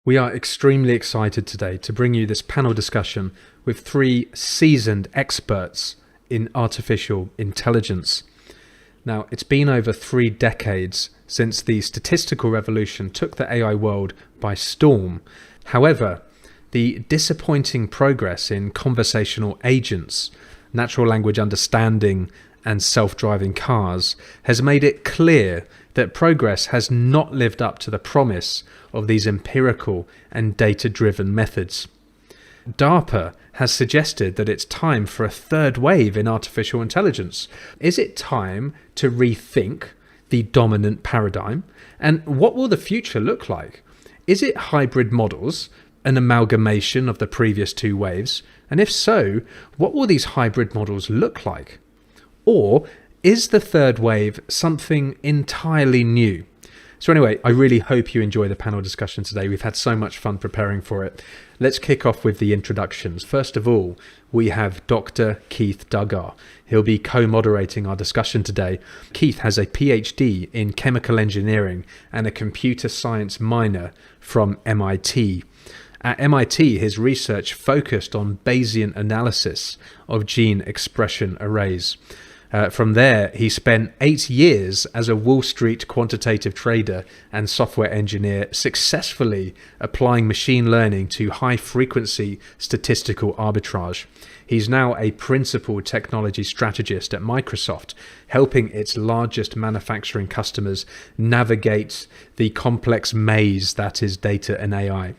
We are extremely excited today to bring you this panel discussion with three seasoned experts in artificial intelligence. Now, it's been over 3 decades since the statistical revolution took the AI world by storm. However, the disappointing progress in conversational agents, natural language understanding, and self-driving cars has made it clear that progress has not lived up to the promise of these empirical and data-driven methods. DARPA has suggested that it's time for a third wave in artificial intelligence. Is it time to rethink the dominant paradigm? And what will the future look like? Is it hybrid models, an amalgamation of the previous 2 waves? And if so, what will these hybrid models look like? Or is the third wave something entirely new? So anyway, I really hope you enjoy the panel discussion today. We've had so much fun preparing for it. Let's kick off with the introductions. First of all, we have Dr. Keith Duggar. He'll be co-moderating our discussion today. Keith has a PhD in chemical engineering and a computer science minor from MIT. At MIT, his research focused on Bayesian analysis of gene expression arrays. From there, he spent 8 years as a Wall Street quantitative trader and software engineer, successfully applying machine learning to high-frequency statistical arbitrage. He's now a principal technology strategist at Microsoft, helping its largest manufacturing customers navigate the complex maze that is data and AI.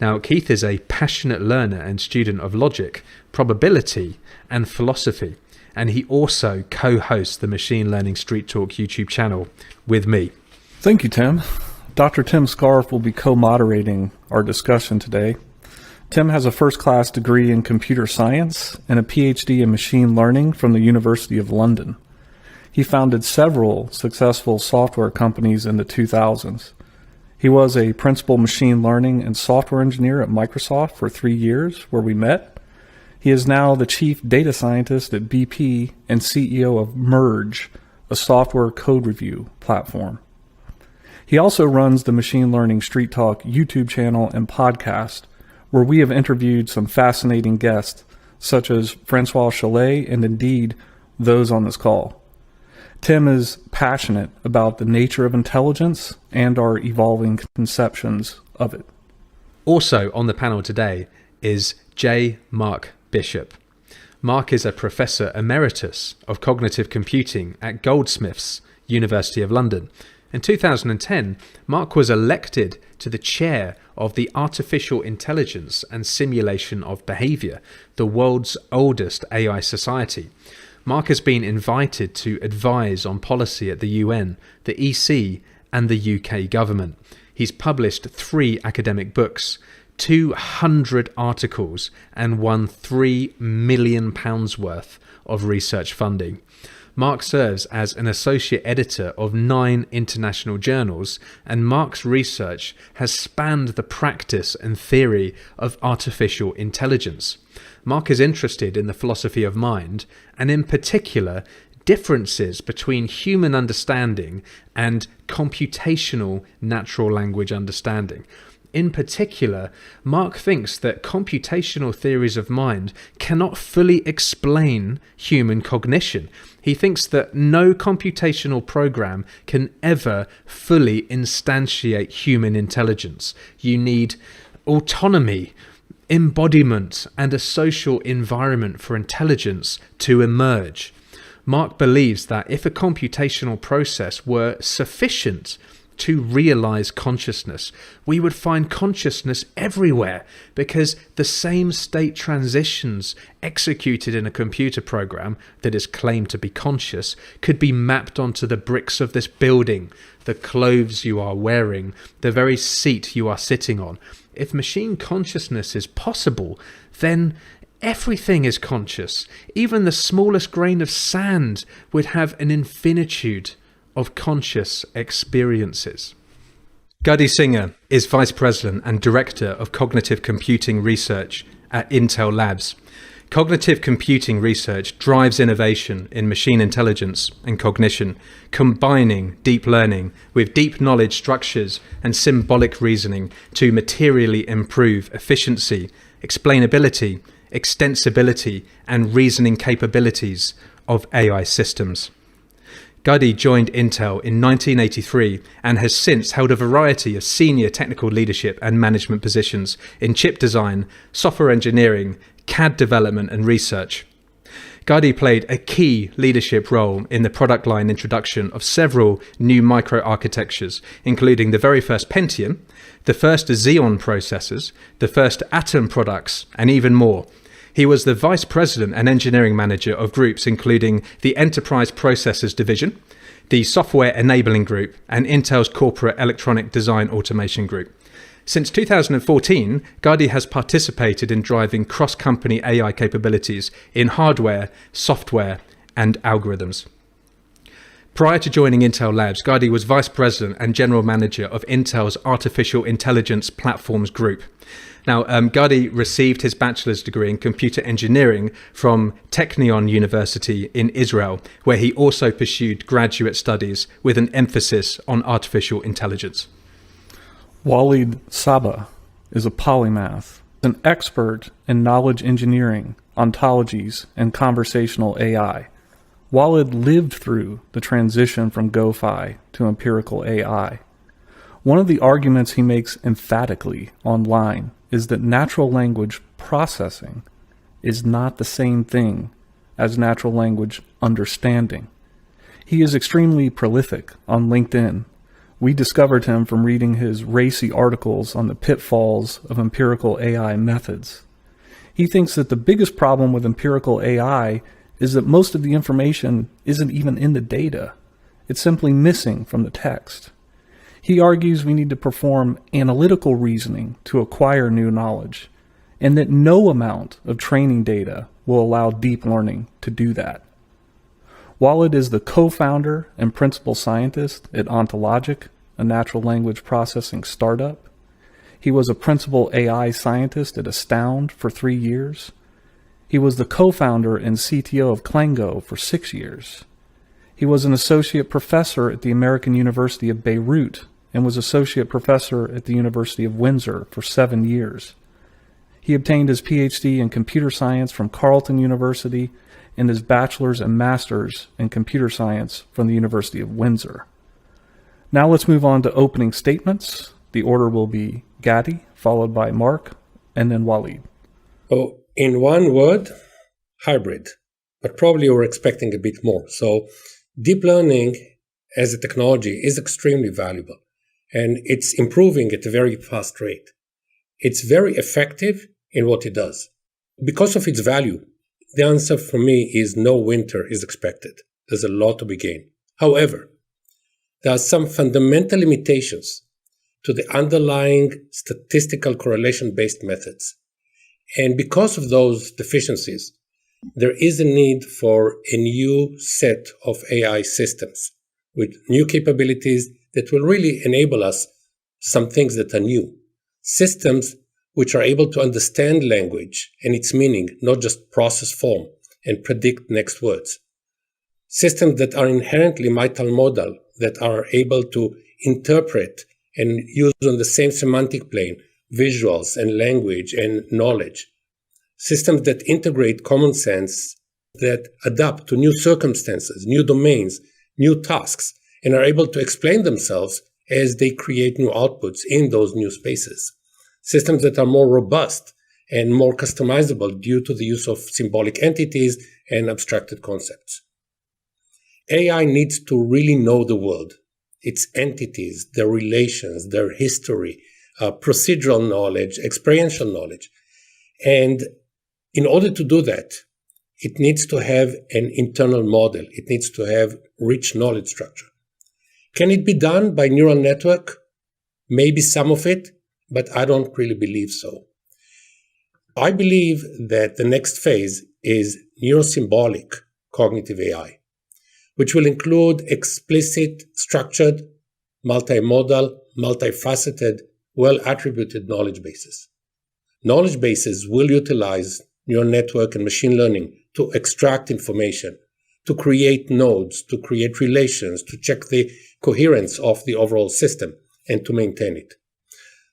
Now, Keith is a passionate learner and student of logic, probability, and philosophy. And he also co-hosts the Machine Learning Street Talk YouTube channel with me. Thank you, Tim. Dr. Tim Scarfe will be co-moderating our discussion today. Tim has a first-class degree in computer science and a PhD in machine learning from the University of London. He founded several successful software companies in the 2000s. He was a principal machine learning and software engineer at Microsoft for 3 years, where we met. He is now the chief data scientist at BP and CEO of Merge, a software code review platform. He also runs the Machine Learning Street Talk YouTube channel and podcast, where we have interviewed some fascinating guests, such as Francois Chalet and indeed those on this call. Tim is passionate about the nature of intelligence and our evolving conceptions of it. Also on the panel today is J. Mark Bishop. Mark is a Professor Emeritus of Cognitive Computing at Goldsmiths, University of London. In 2010, Mark was elected to the chair of the Artificial Intelligence and Simulation of Behavior, the world's oldest AI society. Mark has been invited to advise on policy at the UN, the EC, and the UK government. He's published 3 academic books, 200 articles, and won £3 million worth of research funding. Mark serves as an associate editor of 9 international journals, and Mark's research has spanned the practice and theory of artificial intelligence. Mark is interested in the philosophy of mind, and in particular, differences between human understanding and computational natural language understanding. In particular, Mark thinks that computational theories of mind cannot fully explain human cognition. He thinks that no computational program can ever fully instantiate human intelligence. You need autonomy, embodiment, and a social environment for intelligence to emerge. Mark believes that if a computational process were sufficient to realize consciousness, we would find consciousness everywhere, because the same state transitions executed in a computer program that is claimed to be conscious could be mapped onto the bricks of this building, the clothes you are wearing, the very seat you are sitting on. If machine consciousness is possible, then everything is conscious. Even the smallest grain of sand would have an infinitude of conscious experiences. Gadi Singer is Vice President and Director of Cognitive Computing Research at Intel Labs. Cognitive computing research drives innovation in machine intelligence and cognition, combining deep learning with deep knowledge structures and symbolic reasoning to materially improve efficiency, explainability, extensibility, and reasoning capabilities of AI systems. Gadi joined Intel in 1983 and has since held a variety of senior technical leadership and management positions in chip design, software engineering, CAD development and research. Gadi played a key leadership role in the product line introduction of several new microarchitectures, including the very first Pentium, the first Xeon processors, the first Atom products, and even more. He was the vice president and engineering manager of groups including the Enterprise Processors Division, the Software Enabling Group, and Intel's Corporate Electronic Design Automation Group. Since 2014, Gadi has participated in driving cross-company AI capabilities in hardware, software, and algorithms. Prior to joining Intel Labs, Gadi was vice president and general manager of Intel's Artificial Intelligence Platforms Group. Now, Gadi received his bachelor's degree in computer engineering from Technion University in Israel, where he also pursued graduate studies with an emphasis on artificial intelligence. Walid Saba is a polymath, an expert in knowledge engineering, ontologies, and conversational AI. Walid lived through the transition from GoFi to empirical AI. One of the arguments he makes emphatically online is that natural language processing is not the same thing as natural language understanding. He is extremely prolific on LinkedIn. We discovered him from reading his racy articles on the pitfalls of empirical AI methods. He thinks that the biggest problem with empirical AI is that most of the information isn't even in the data. It's simply missing from the text. He argues we need to perform analytical reasoning to acquire new knowledge, and that no amount of training data will allow deep learning to do that. Walid is the co-founder and principal scientist at Ontologic, a natural language processing startup. He was a principal AI scientist at Astound for 3 years. He was the co-founder and CTO of Clango for 6 years. He was an associate professor at the American University of Beirut and was associate professor at the University of Windsor for 7 years. He obtained his PhD in computer science from Carleton University and his bachelor's and master's in computer science from the University of Windsor. Now let's move on to opening statements. The order will be Gadi, followed by Mark, and then Walid. Oh, in one word, hybrid, but probably we're expecting a bit more. So deep learning as a technology is extremely valuable, and it's improving at a very fast rate. It's very effective in what it does. Because of its value, the answer for me is no winter is expected. There's a lot to be gained. However, there are some fundamental limitations to the underlying statistical correlation-based methods. And because of those deficiencies, there is a need for a new set of AI systems with new capabilities that will really enable us some things that are new. Systems which are able to understand language and its meaning, not just process form and predict next words. Systems that are inherently multimodal, that are able to interpret and use on the same semantic plane visuals and language and knowledge. Systems that integrate common sense, that adapt to new circumstances, new domains, new tasks, and are able to explain themselves as they create new outputs in those new spaces. Systems that are more robust and more customizable due to the use of symbolic entities and abstracted concepts. AI needs to really know the world, its entities, their relations, their history, procedural knowledge, experiential knowledge. And in order to do that, it needs to have an internal model. It needs to have rich knowledge structure. Can it be done by neural network? Maybe some of it, but I don't really believe so. I believe that the next phase is neurosymbolic cognitive AI, which will include explicit, structured, multimodal, multifaceted, well-attributed knowledge bases. Knowledge bases will utilize neural network and machine learning to extract information, to create nodes, to create relations, to check the coherence of the overall system, and to maintain it.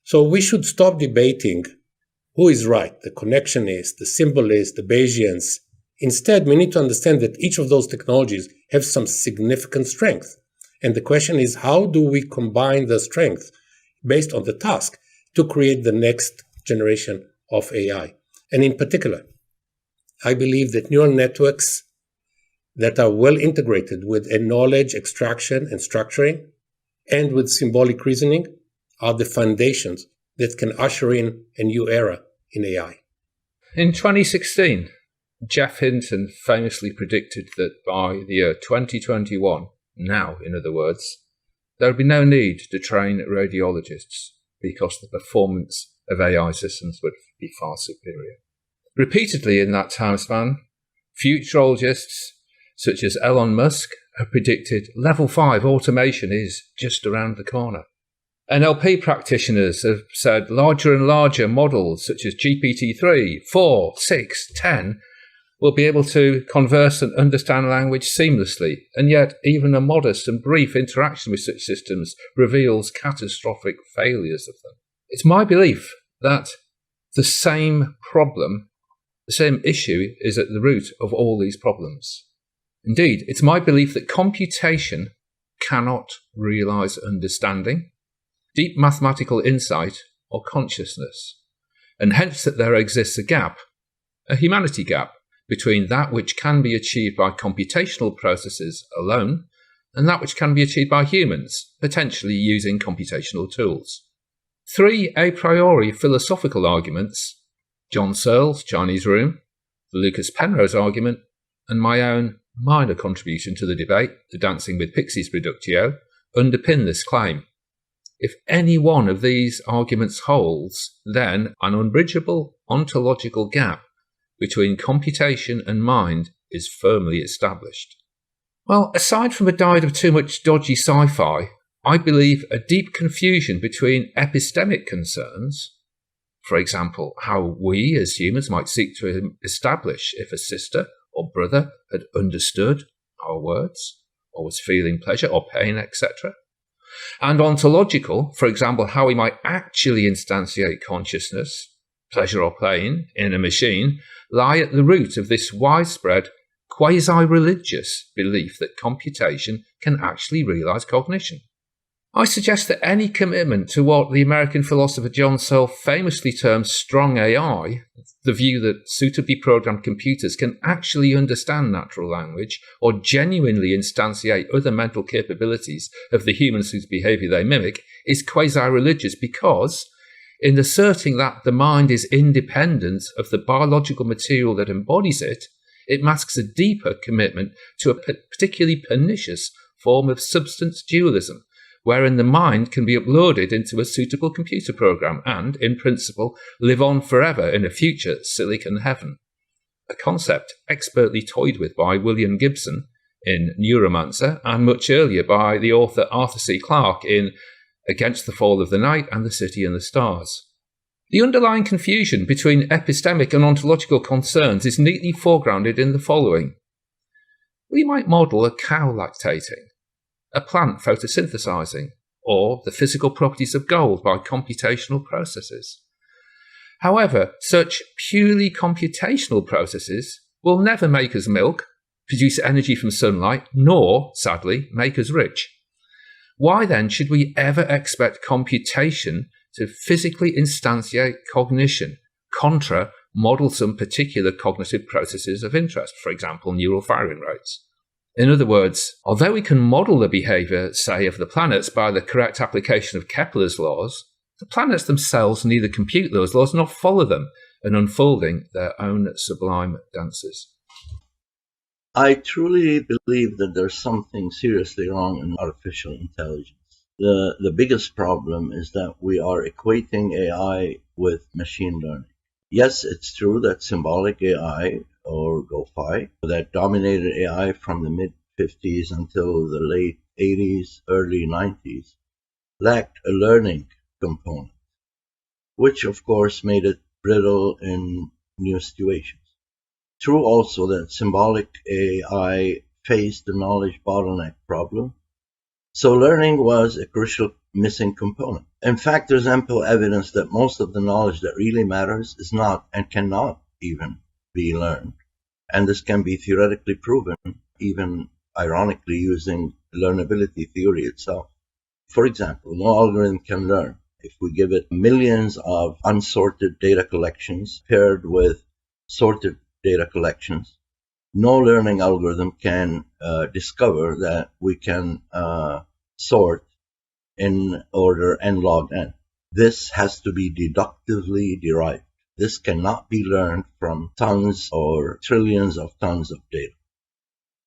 So we should stop debating who is right, the connectionist, the symbolist, the Bayesians. Instead, we need to understand that each of those technologies have some significant strength. And the question is, how do we combine the strength based on the task to create the next generation of AI? And in particular, I believe that neural networks that are well integrated with a knowledge extraction and structuring and with symbolic reasoning are the foundations that can usher in a new era in AI. In 2016, Jeff Hinton famously predicted that by the year 2021, now in other words, there would be no need to train radiologists because the performance of AI systems would be far superior. Repeatedly in that time span, futurologists such as Elon Musk have predicted level 5 automation is just around the corner. NLP practitioners have said larger and larger models such as GPT-3, 4, 6, 10 will be able to converse and understand language seamlessly, and yet even a modest and brief interaction with such systems reveals catastrophic failures of them. It's my belief that the same problem, the same issue is at the root of all these problems. Indeed, it's my belief that computation cannot realize understanding, deep mathematical insight, or consciousness, and hence that there exists a gap, a humanity gap, between that which can be achieved by computational processes alone and that which can be achieved by humans, potentially using computational tools. 3 a priori philosophical arguments, John Searle's Chinese Room, the Lucas Penrose argument, and my own minor contribution to the debate, the Dancing with Pixies Reductio, underpin this claim. If any one of these arguments holds, then an unbridgeable ontological gap between computation and mind is firmly established. Well, aside from a diet of too much dodgy sci-fi, I believe a deep confusion between epistemic concerns, for example, how we as humans might seek to establish if a sister or brother had understood our words, or was feeling pleasure or pain, etc., and ontological, for example, how we might actually instantiate consciousness, pleasure or pain, in a machine, lie at the root of this widespread quasi-religious belief that computation can actually realize cognition. I suggest that any commitment to what the American philosopher John Searle famously terms strong AI, the view that suitably programmed computers can actually understand natural language or genuinely instantiate other mental capabilities of the humans whose behavior they mimic, is quasi-religious because, in asserting that the mind is independent of the biological material that embodies it, it masks a deeper commitment to a particularly pernicious form of substance dualism, wherein the mind can be uploaded into a suitable computer program and, in principle, live on forever in a future silicon heaven. A concept expertly toyed with by William Gibson in Neuromancer and much earlier by the author Arthur C. Clarke in Against the Fall of the Night and The City and the Stars. The underlying confusion between epistemic and ontological concerns is neatly foregrounded in the following. We might model a cow lactating, a plant photosynthesizing, or the physical properties of gold by computational processes. However, such purely computational processes will never make us milk, produce energy from sunlight, nor, sadly, make us rich. Why then should we ever expect computation to physically instantiate cognition, contra model some particular cognitive processes of interest, for example, neural firing rates? In other words, although we can model the behavior, say, of the planets by the correct application of Kepler's laws, the planets themselves neither compute those laws nor follow them in unfolding their own sublime dances. I truly believe that there's something seriously wrong in artificial intelligence. The biggest problem is that we are equating AI with machine learning. Yes, it's true that symbolic AI, or GoFi, that dominated AI from the mid-50s until the late 80s, early 90s, lacked a learning component, which of course made it brittle in new situations. True also that symbolic AI faced the knowledge bottleneck problem. So learning was a crucial missing component. In fact, there's ample evidence that most of the knowledge that really matters is not and cannot even be learned. And this can be theoretically proven, even ironically using learnability theory itself. For example, no algorithm can learn if we give it millions of unsorted data collections paired with sorted data collections. No learning algorithm can discover that we can sort in order n log n. This has to be deductively derived. This cannot be learned from tons or trillions of tons of data.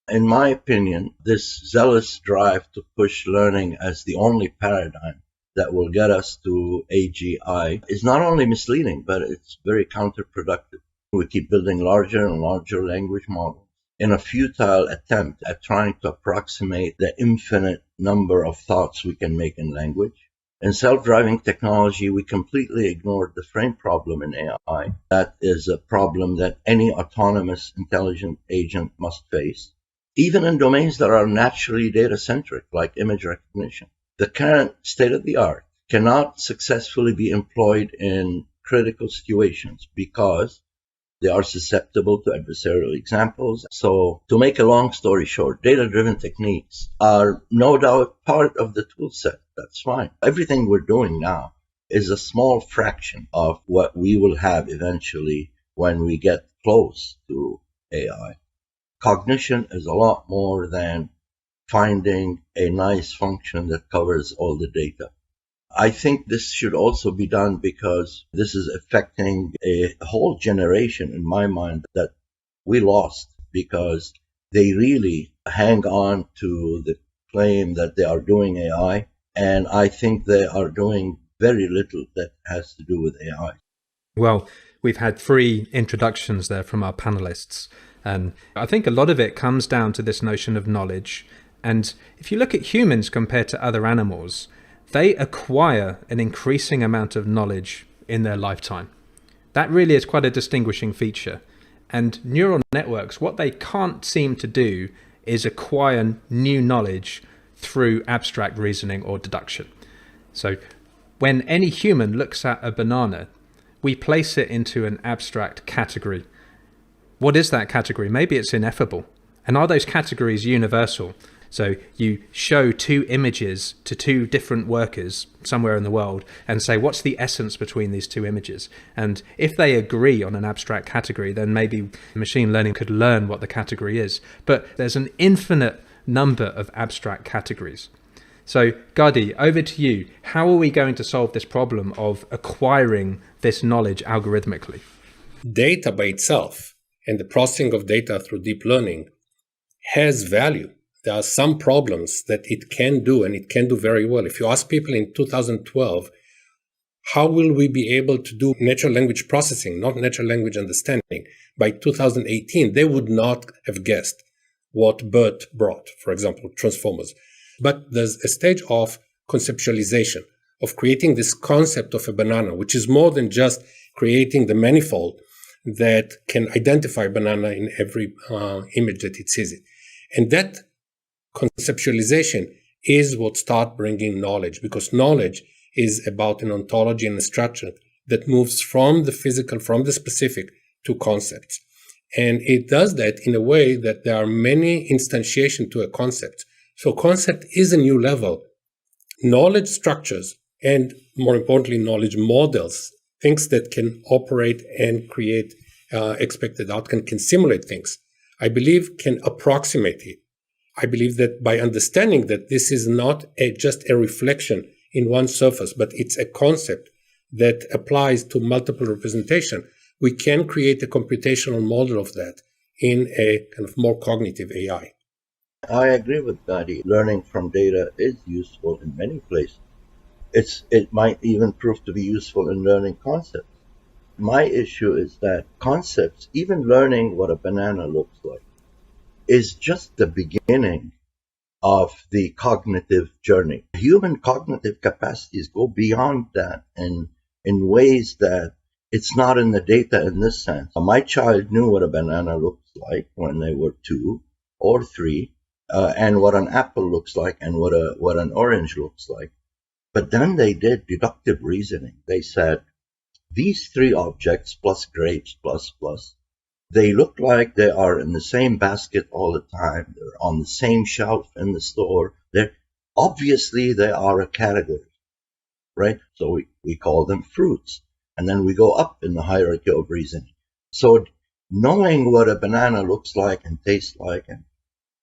In my opinion, this zealous drive to push learning as the only paradigm that will get us to AGI is not only misleading, but it's very counterproductive. We keep building larger and larger language models in a futile attempt at trying to approximate the infinite number of thoughts we can make in language. In self-driving technology, we completely ignored the frame problem in AI. That is a problem that any autonomous intelligent agent must face, even in domains that are naturally data-centric, like image recognition. The current state-of-the-art cannot successfully be employed in critical situations because they are susceptible to adversarial examples. So, to make a long story short, data-driven techniques are no doubt part of the tool set. That's fine. Everything we're doing now is a small fraction of what we will have eventually when we get close to AI. Cognition is a lot more than finding a nice function that covers all the data. I think this should also be done because this is affecting a whole generation, in my mind, that we lost because they really hang on to the claim that they are doing AI, and I think they are doing very little that has to do with AI. Well, we've had 3 introductions there from our panelists, and I think a lot of it comes down to this notion of knowledge. And if you look at humans compared to other animals, they acquire an increasing amount of knowledge in their lifetime. That really is quite a distinguishing feature. And neural networks, what they can't seem to do is acquire new knowledge through abstract reasoning or deduction. So when any human looks at a banana, we place it into an abstract category. What is that category? Maybe it's ineffable. And are those categories universal? So you show 2 images to 2 different workers somewhere in the world and say, what's the essence between these 2 images? And if they agree on an abstract category, then maybe machine learning could learn what the category is. But there's an infinite number of abstract categories. So Gadi, over to you. How are we going to solve this problem of acquiring this knowledge algorithmically? Data by itself and the processing of data through deep learning has value. There are some problems that it can do, and it can do very well. If you ask people in 2012, how will we be able to do natural language processing, not natural language understanding, by 2018, they would not have guessed what BERT brought, for example, transformers. But there's a stage of conceptualization, of creating this concept of a banana, which is more than just creating the manifold that can identify banana in every image that it sees it. And that conceptualization is what starts bringing knowledge, because knowledge is about an ontology and a structure that moves from the physical, from the specific to concepts. And it does that in a way that there are many instantiations to a concept. So concept is a new level. Knowledge structures, and more importantly, knowledge models, things that can operate and create expected outcome, can simulate things, I believe can approximate it. I believe that by understanding that this is not just a reflection in one surface, but it's a concept that applies to multiple representation, we can create a computational model of that in a kind of more cognitive AI. I agree with Gadi. Learning from data is useful in many places. It might even prove to be useful in learning concepts. My issue is that concepts, even learning what a banana looks like, is just the beginning of the cognitive journey. Human cognitive capacities go beyond that in ways that It's not in the data in this sense. My child knew what a banana looks like when they were 2 or 3, and what an apple looks like and what an orange looks like. But then they did deductive reasoning. They said, these 3 objects plus grapes plus, they look like they are in the same basket all the time. They're on the same shelf in the store. Obviously, they are a category, right? So we call them fruits. And then we go up in the hierarchy of reasoning. So knowing what a banana looks like and tastes like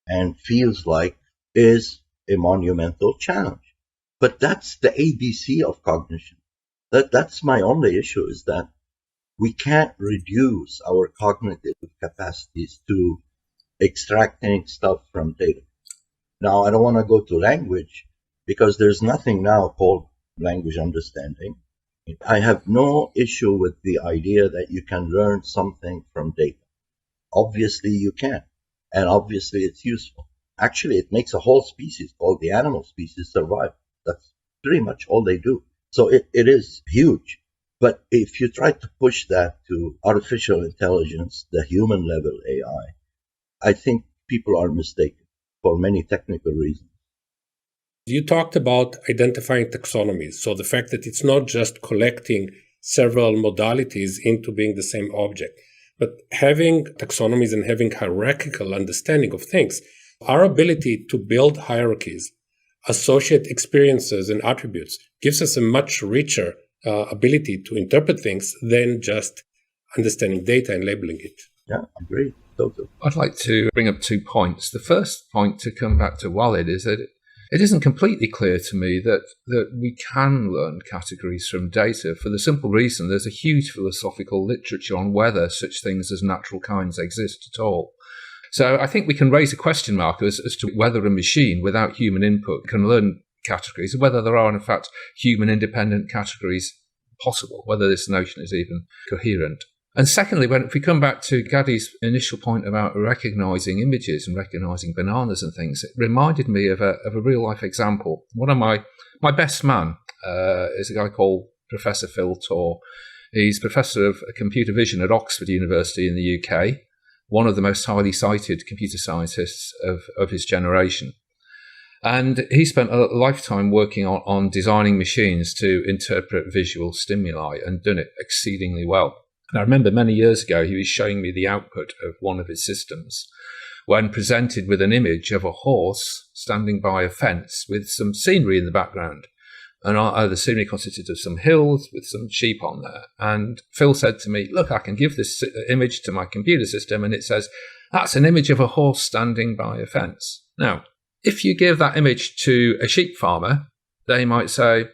and feels like is a monumental challenge. But that's the ABC of cognition. That's my only issue, is that we can't reduce our cognitive capacities to extracting stuff from data. Now, I don't want to go to language because there's nothing now called language understanding. I have no issue with the idea that you can learn something from data. Obviously, you can, and obviously it's useful. Actually, it makes a whole species called the animal species survive. That's pretty much all they do. So it is huge. But if you try to push that to artificial intelligence, the human level AI, I think people are mistaken for many technical reasons. You talked about identifying taxonomies. So the fact that it's not just collecting several modalities into being the same object, but having taxonomies and having hierarchical understanding of things. Our ability to build hierarchies, associate experiences and attributes, gives us a much richer ability to interpret things than just understanding data and labeling it. Yeah, I agree. Totally. I'd like to bring up 2 points. The first point, to come back to Walid, is that it isn't completely clear to me that we can learn categories from data, for the simple reason there's a huge philosophical literature on whether such things as natural kinds exist at all. So I think we can raise a question mark as to whether a machine without human input can learn categories, and whether there are in fact human independent categories possible, whether this notion is even coherent. And secondly, if we come back to Gadi's initial point about recognizing images and recognizing bananas and things, it reminded me of a real life example. One of my best man is a guy called Professor Phil Torr. He's Professor of Computer Vision at Oxford University in the UK, one of the most highly cited computer scientists of his generation. And he spent a lifetime working on designing machines to interpret visual stimuli and done it exceedingly well. And I remember many years ago, he was showing me the output of one of his systems when presented with an image of a horse standing by a fence with some scenery in the background. And the scenery consisted of some hills with some sheep on there. And Phil said to me, look, I can give this image to my computer system, and it says, that's an image of a horse standing by a fence. Now, if you give that image to a sheep farmer, they might say,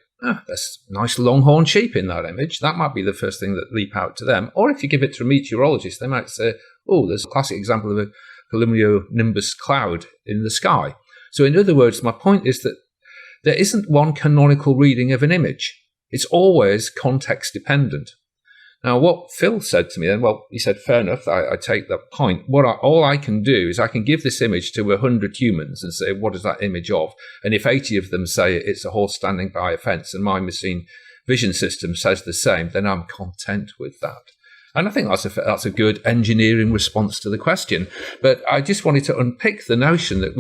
there's nice longhorn sheep in that image. That might be the first thing that leap out to them. Or if you give it to a meteorologist, they might say, there's a classic example of a cumulonimbus cloud in the sky. So in other words, my point is that there isn't one canonical reading of an image. It's always context dependent. Now, what Phil said to me then, he said, fair enough, I take that point. All I can do is I can give this image to 100 humans and say, what is that image of? And if 80 of them say it's a horse standing by a fence and my machine vision system says the same, then I'm content with that. And I think that's a good engineering response to the question. But I just wanted to unpick the notion that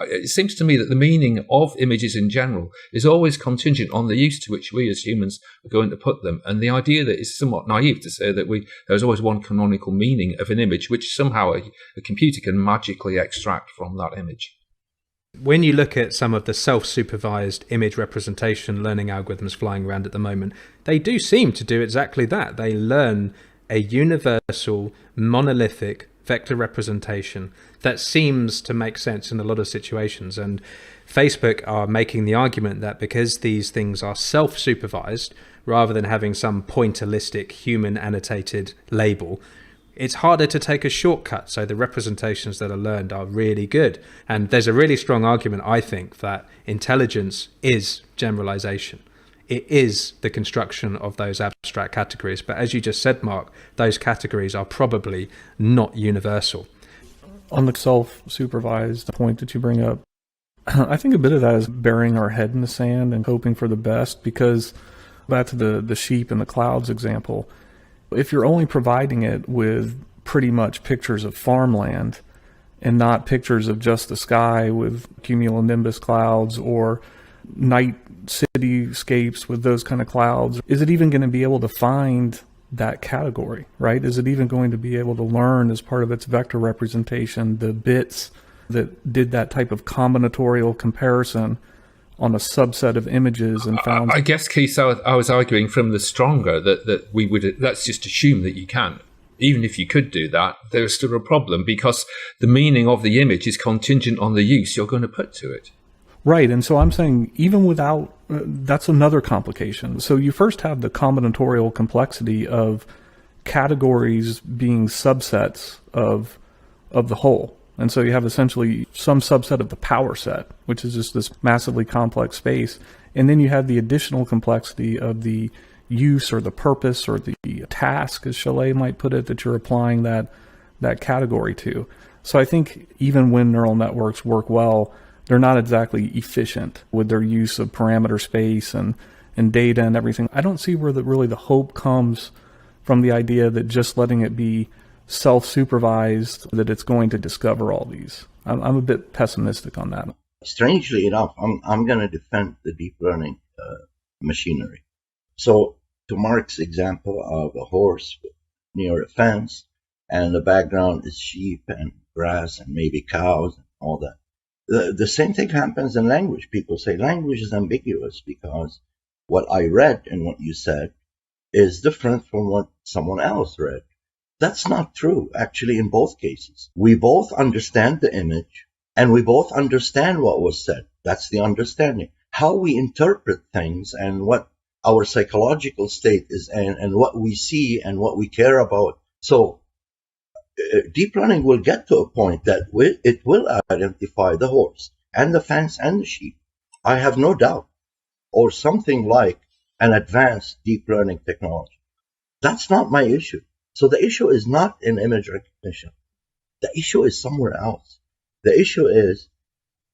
it seems to me that the meaning of images in general is always contingent on the use to which we as humans are going to put them. And the idea that it's somewhat naive to say that there's always one canonical meaning of an image, which somehow a computer can magically extract from that image. When you look at some of the self-supervised image representation learning algorithms flying around at the moment, they do seem to do exactly that. They learn a universal, monolithic vector representation that seems to make sense in a lot of situations. And Facebook are making the argument that because these things are self-supervised, rather than having some pointillistic human annotated label, it's harder to take a shortcut. So the representations that are learned are really good. And there's a really strong argument, I think, that intelligence is generalization. It is the construction of those abstract categories. But as you just said, Mark, those categories are probably not universal. On the self-supervised point that you bring up, I think a bit of that is burying our head in the sand and hoping for the best, because Back to the sheep and the clouds example. If you're only providing it with pretty much pictures of farmland and not pictures of just the sky with cumulonimbus clouds or night cityscapes with those kind of clouds, is it even going to be able to find that category, right? Is it even going to be able to learn as part of its vector representation the bits that did that type of combinatorial comparison on a subset of images and found... I guess, Keith, I was arguing from the stronger that we would, let's just assume that you can. Even if you could do that, there's still a problem because the meaning of the image is contingent on the use you're going to put to it. Right, and so I'm saying even without, that's another complication. So you first have the combinatorial complexity of categories being subsets of the whole. And so you have essentially some subset of the power set, which is just this massively complex space. And then you have the additional complexity of the use or the purpose or the task, as Chalet might put it, that you're applying that category to. So I think even when neural networks work well, they're not exactly efficient with their use of parameter space and data and everything. I don't see where really the hope comes from the idea that just letting it be self-supervised, that it's going to discover all these. I'm a bit pessimistic on that. Strangely enough, I'm going to defend the deep learning machinery. So to Mark's example of a horse near a fence, and the background is sheep and grass and maybe cows and all that. The same thing happens in language. People say language is ambiguous because what I read and what you said is different from what someone else read. That's not true, actually, in both cases. We both understand the image, and we both understand what was said. That's the understanding. How we interpret things and what our psychological state is and what we see and what we care about. So deep learning will get to a point that it will identify the horse and the fence and the sheep. I have no doubt. Or something like an advanced deep learning technology. That's not my issue. So the issue is not in image recognition. The issue is somewhere else. The issue is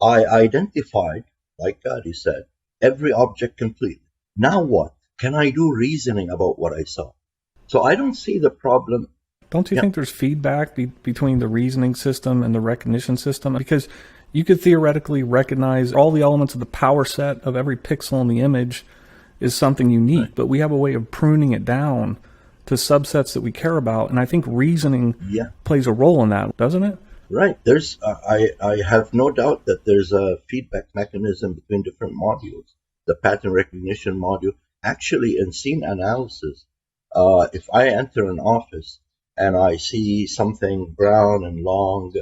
I identified, like Gadi said, every object completely. Now what? Can I do reasoning about what I saw? So I don't see the problem. Don't you think there's feedback between the reasoning system and the recognition system? Because you could theoretically recognize all the elements of the power set of every pixel in the image is something unique, right. But we have a way of pruning it down to subsets that we care about, and I think reasoning plays a role in that, doesn't it? Right. There's, I have no doubt that there's a feedback mechanism between different modules. The pattern recognition module, actually in scene analysis, if I enter an office and I see something brown and long,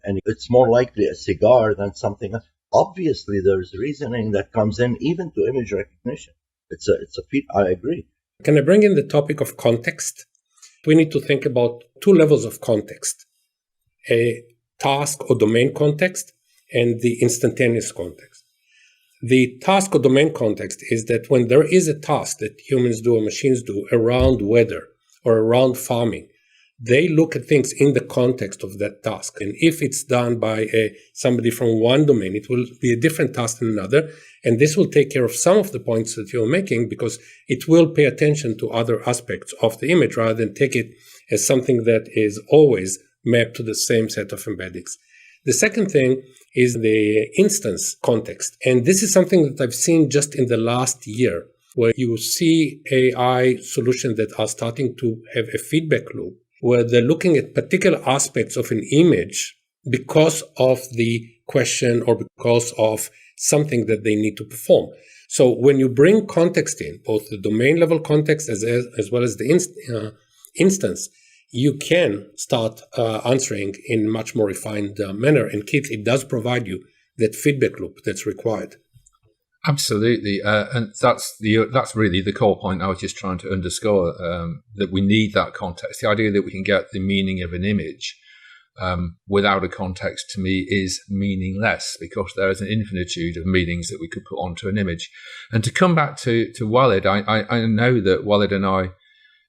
and it's more likely a cigar than something else, obviously there's reasoning that comes in even to image recognition. It's a feed. I agree. Can I bring in the topic of context? We need to think about two levels of context, a task or domain context and the instantaneous context. The task or domain context is that when there is a task that humans do or machines do around weather or around farming, they look at things in the context of that task. And if it's done by somebody from one domain, it will be a different task than another. And this will take care of some of the points that you're making because it will pay attention to other aspects of the image rather than take it as something that is always mapped to the same set of embeddings. The second thing is the instance context. And this is something that I've seen just in the last year, where you see AI solutions that are starting to have a feedback loop, where they're looking at particular aspects of an image because of the question or because of something that they need to perform. So when you bring context in, both the domain level context as well as the instance, you can start answering in a much more refined manner. And Keith, it does provide you that feedback loop that's required. Absolutely, and that's really the core point I was just trying to underscore, that we need that context. The idea that we can get the meaning of an image without a context, to me, is meaningless, because there is an infinitude of meanings that we could put onto an image. And to come back to Walid, I know that Walid and I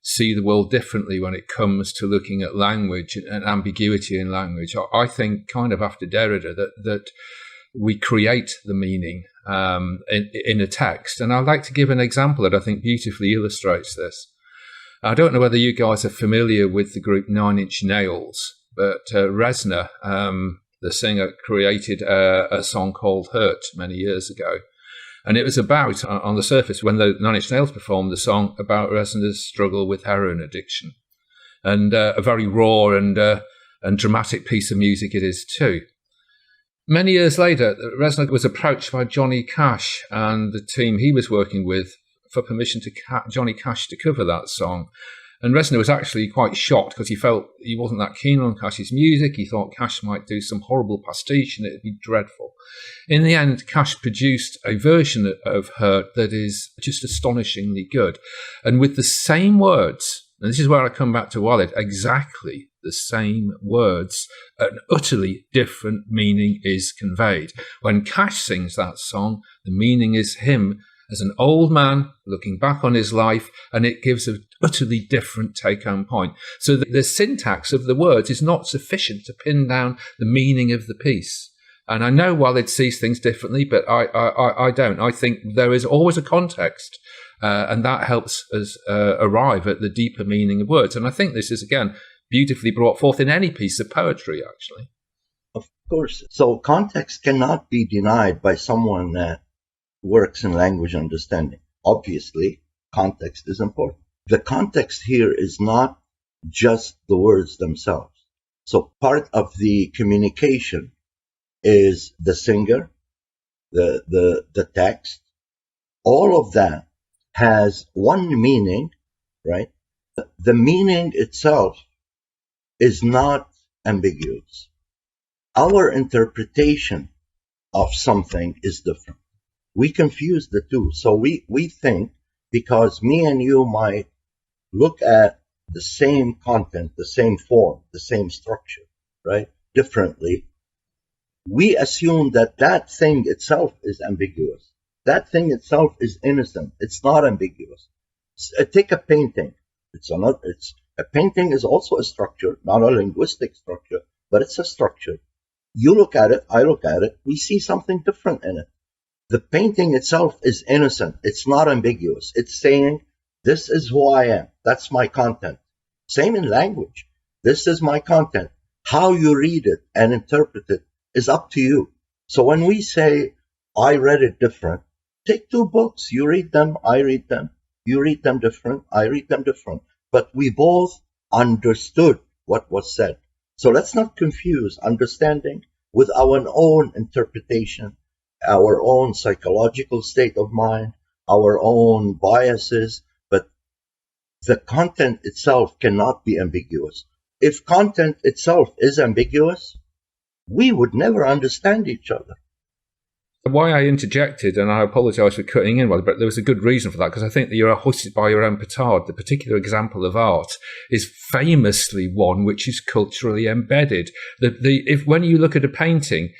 see the world differently when it comes to looking at language and ambiguity in language. I think, kind of after Derrida, that we create the meaning in a text. And I'd like to give an example that I think beautifully illustrates this. I don't know whether you guys are familiar with the group 9 Inch Nails, but Reznor, the singer, created a song called Hurt many years ago. And it was about, on the surface, when the 9 Inch Nails performed the song, about Reznor's struggle with heroin addiction. And a very raw and dramatic piece of music it is too. Many years later, Reznor was approached by Johnny Cash and the team he was working with for permission to Johnny Cash to cover that song. And Reznor was actually quite shocked because he felt he wasn't that keen on Cash's music. He thought Cash might do some horrible pastiche and it'd be dreadful. In the end, Cash produced a version of Hurt that is just astonishingly good. And with the same words, and this is where I come back to Walid, exactly the same words, an utterly different meaning is conveyed. When Cash sings that song, the meaning is him as an old man looking back on his life, and it gives an utterly different take-home point. So the syntax of the words is not sufficient to pin down the meaning of the piece. And I know Walid sees things differently, but I don't. I think there is always a context, and that helps us arrive at the deeper meaning of words. And I think this is, again, beautifully brought forth in any piece of poetry, actually. Of course. So context cannot be denied by someone that works in language understanding. Obviously, context is important. The context here is not just the words themselves. So part of the communication is the singer, the text. All of that has one meaning, right? The meaning itself is not ambiguous. Our interpretation of something is different. We confuse the two. So we think, because me and you might look at the same content, the same form, the same structure, right, differently, we assume that that thing itself is ambiguous. That thing itself is innocent. It's not ambiguous. Take a painting. A painting is also a structure, not a linguistic structure, but it's a structure. You look at it, I look at it, we see something different in it. The painting itself is innocent. It's not ambiguous. It's saying, this is who I am. That's my content. Same in language. This is my content. How you read it and interpret it is up to you. So when we say, I read it different, take two books. You read them, I read them. You read them different, I read them different. But we both understood what was said. So let's not confuse understanding with our own interpretation, our own psychological state of mind, our own biases, but the content itself cannot be ambiguous. If content itself is ambiguous, we would never understand each other. Why I interjected, and I apologise for cutting in, but there was a good reason for that, because I think that you're hoisted by your own petard. The particular example of art is famously one which is culturally embedded. When you look at a painting,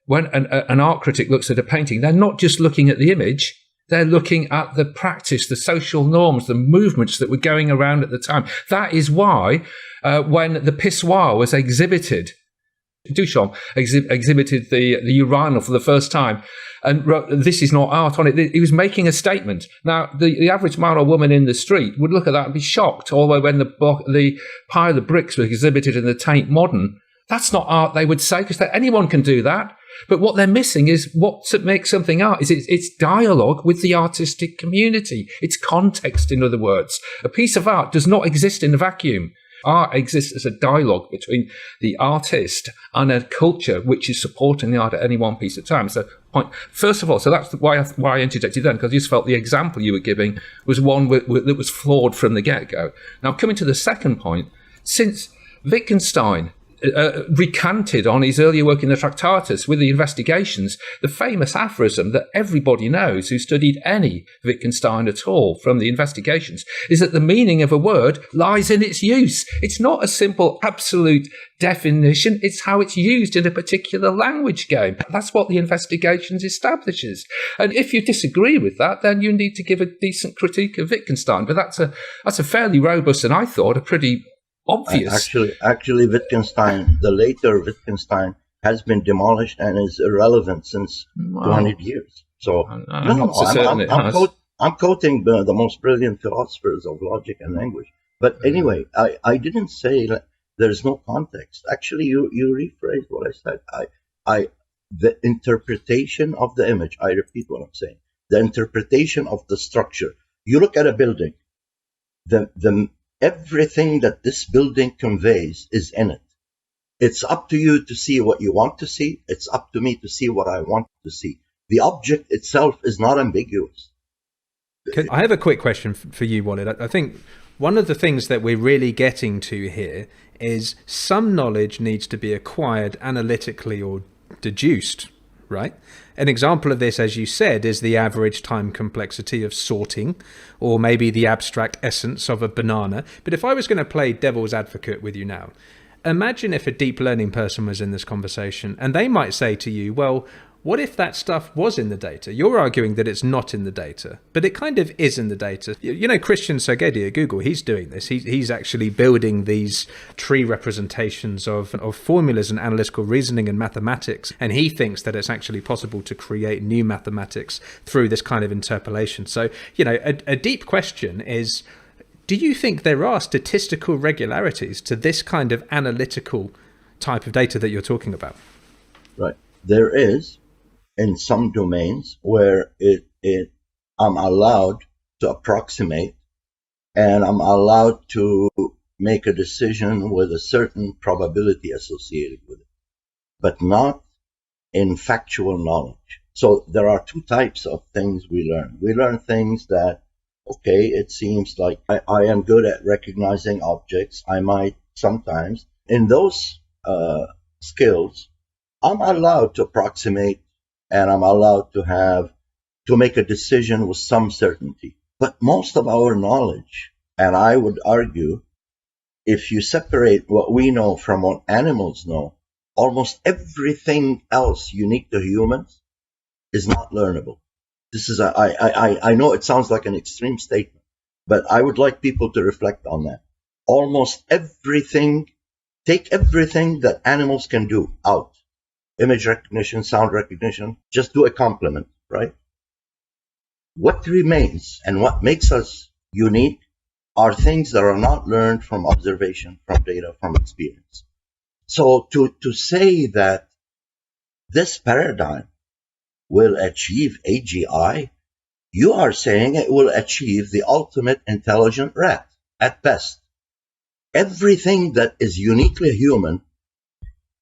when an art critic looks at a painting, they're not just looking at the image, they're looking at the practice, the social norms, the movements that were going around at the time. That is why when the pissoir was exhibited, Duchamp exhibited the urinal for the first time and wrote, "This is not art" on it. He was making a statement. Now, the average man or woman in the street would look at that and be shocked. Although when the pile of bricks was exhibited in the Tate Modern, that's not art, they would say, because anyone can do that. But what they're missing is what makes something art. It's dialogue with the artistic community. It's context, in other words. A piece of art does not exist in a vacuum. Art exists as a dialogue between the artist and a culture which is supporting the art at any one piece of time. So, first of all, so that's why I interjected then, because I just felt the example you were giving was one that was flawed from the get-go. Now, coming to the second point, since Wittgenstein recanted on his earlier work in the Tractatus with the investigations, the famous aphorism that everybody knows who studied any Wittgenstein at all from the investigations is that the meaning of a word lies in its use. It's not a simple absolute definition, it's how it's used in a particular language game. That's what the investigations establishes. And if you disagree with that, then you need to give a decent critique of Wittgenstein. But that's a fairly robust, and I thought a pretty obvious. Actually, Wittgenstein, the later Wittgenstein, has been demolished and is irrelevant since 200 years. So, I'm not so certain it has. I'm quoting the most brilliant philosophers of logic and language. But anyway, I didn't say that there's no context. Actually, you rephrased what I said. The interpretation of the image, I repeat what I'm saying, the interpretation of the structure. You look at a building, everything that this building conveys is in it. It's up to you to see what you want to see. It's up to me to see what I want to see. The object itself is not ambiguous. I have a quick question for you, Walid. I think one of the things that we're really getting to here is some knowledge needs to be acquired analytically or deduced, right? An example of this, as you said, is the average time complexity of sorting, or maybe the abstract essence of a banana. But if I was going to play devil's advocate with you now, imagine if a deep learning person was in this conversation and they might say to you, well, what if that stuff was in the data? You're arguing that it's not in the data, but it kind of is in the data. You know, Christian Sergedi at Google, he's doing this. He's actually building these tree representations of formulas and analytical reasoning and mathematics. And he thinks that it's actually possible to create new mathematics through this kind of interpolation. So, you know, a deep question is, do you think there are statistical regularities to this kind of analytical type of data that you're talking about? Right. There is. In some domains where I'm allowed to approximate and I'm allowed to make a decision with a certain probability associated with it, but not in factual knowledge. So there are two types of things we learn. We learn things that, okay, it seems like I am good at recognizing objects. I might sometimes, in those skills, I'm allowed to approximate and I'm allowed to make a decision with some certainty. But most of our knowledge, and I would argue, if you separate what we know from what animals know, almost everything else unique to humans is not learnable. This is I know it sounds like an extreme statement, but I would like people to reflect on that. Almost everything, take everything that animals can do out. Image recognition, sound recognition, just do a complement, right? What remains and what makes us unique are things that are not learned from observation, from data, from experience. So to say that this paradigm will achieve AGI, you are saying it will achieve the ultimate intelligent rat at best. Everything that is uniquely human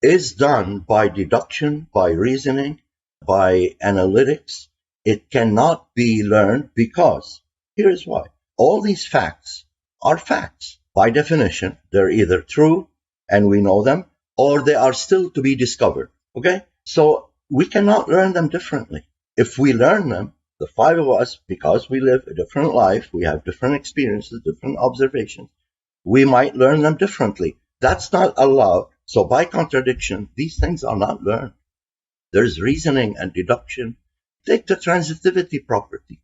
is done by deduction, by reasoning, by analytics. It cannot be learned because, here's why. All these facts are facts. By definition, they're either true and we know them, or they are still to be discovered, okay? So we cannot learn them differently. If we learn them, the five of us, because we live a different life, we have different experiences, different observations, we might learn them differently. That's not allowed. So by contradiction, these things are not learned. There's reasoning and deduction. Take the transitivity property.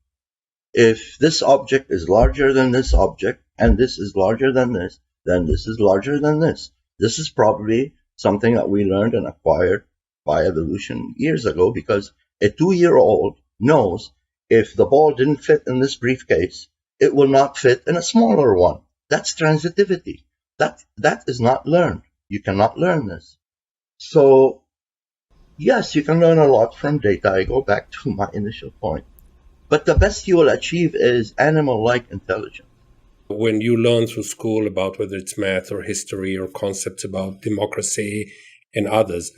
If this object is larger than this object, and this is larger than this, then this is larger than this. This is probably something that we learned and acquired by evolution years ago, because a 2-year-old knows if the ball didn't fit in this briefcase, it will not fit in a smaller one. That's transitivity. That is not learned. You cannot learn this. So, yes, you can learn a lot from data. I go back to my initial point. But the best you will achieve is animal-like intelligence. When you learn through school about whether it's math or history or concepts about democracy and others,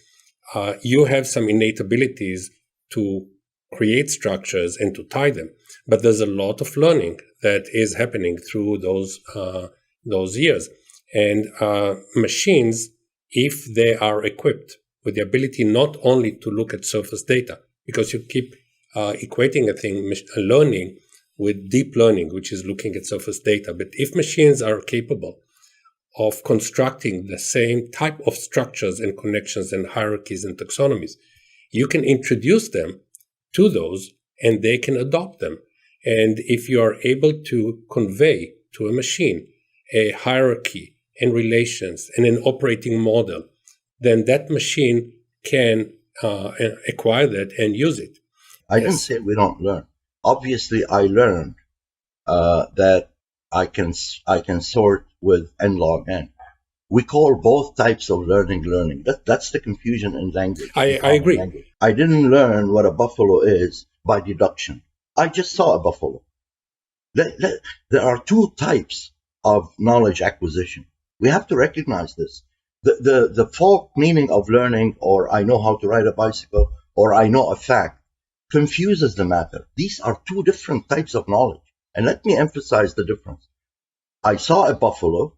you have some innate abilities to create structures and to tie them. But there's a lot of learning that is happening through those years. And machines, if they are equipped with the ability not only to look at surface data, because you keep equating a thing, learning, with deep learning, which is looking at surface data. But if machines are capable of constructing the same type of structures and connections and hierarchies and taxonomies, you can introduce them to those and they can adopt them. And if you are able to convey to a machine a hierarchy and relations and an operating model, then that machine can acquire that and use it. I didn't say we don't learn. Obviously, I learned that I can sort with n log n. We call both types of learning. That's the confusion in language. I agree. Language. I didn't learn what a buffalo is by deduction. I just saw a buffalo. There are two types of knowledge acquisition. We have to recognize this. The folk meaning of learning, or I know how to ride a bicycle, or I know a fact, confuses the matter. These are two different types of knowledge. And let me emphasize the difference. I saw a buffalo,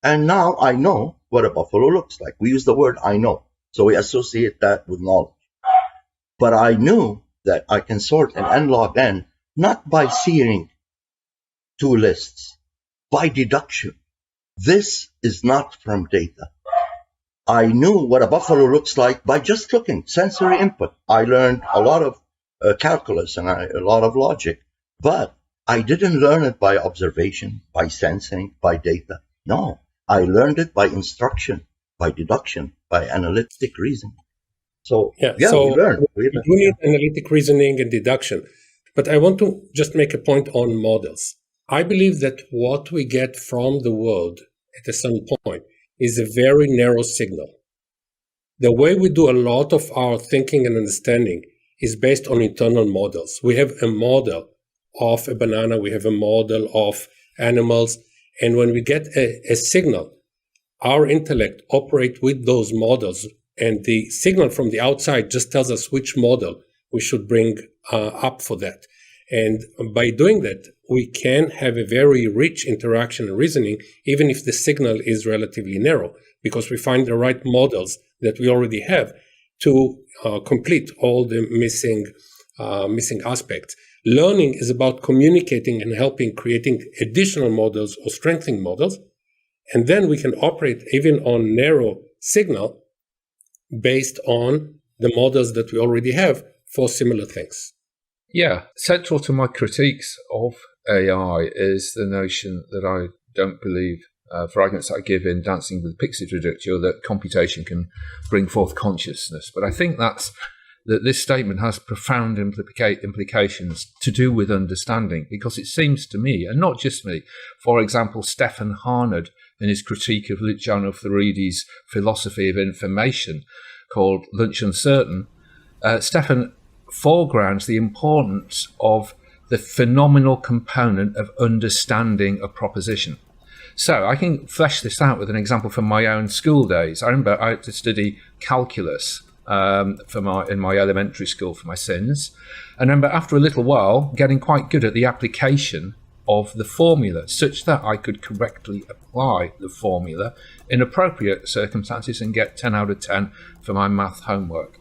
and now I know what a buffalo looks like. We use the word I know, so we associate that with knowledge. But I knew that I can sort in n log n, not by seeing two lists, by deduction. This is not from data. I knew what a buffalo looks like by just looking, sensory input. I learned a lot of calculus and a lot of logic, but I didn't learn it by observation, by sensing, by data. No, I learned it by instruction, by deduction, by analytic reasoning. So, so we learn. We do need analytic reasoning and deduction. But I want to just make a point on models. I believe that what we get from the world at a certain point is a very narrow signal. The way we do a lot of our thinking and understanding is based on internal models. We have a model of a banana, we have a model of animals, and when we get a signal, our intellect operates with those models, and the signal from the outside just tells us which model we should bring up for that. And by doing that, we can have a very rich interaction and reasoning, even if the signal is relatively narrow, because we find the right models that we already have to complete all the missing aspects. Learning is about communicating and helping creating additional models or strengthening models. And then we can operate even on narrow signal based on the models that we already have for similar things. Yeah, central to my critiques of AI is the notion that I don't believe, for arguments I give in Dancing with Pixies Reductio, that computation can bring forth consciousness. But I think that this statement has profound implications to do with understanding, because it seems to me, and not just me, for example, Stefan Harnad, in his critique of Luciano Floridi's philosophy of information called Lunch Uncertain, Stefan foregrounds the importance of the phenomenal component of understanding a proposition. So I can flesh this out with an example from my own school days. I remember I had to study calculus in my elementary school for my sins. I remember after a little while getting quite good at the application of the formula, such that I could correctly apply the formula in appropriate circumstances and get 10 out of 10 for my math homework.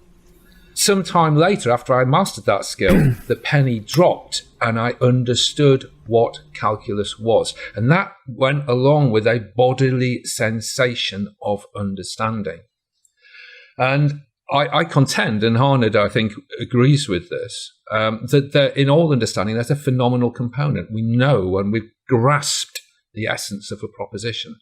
Some time later, after I mastered that skill, the penny dropped and I understood what calculus was. And that went along with a bodily sensation of understanding. And I contend, and Harnad, I think, agrees with this, that in all understanding, there's a phenomenal component. We know and we've grasped the essence of a proposition.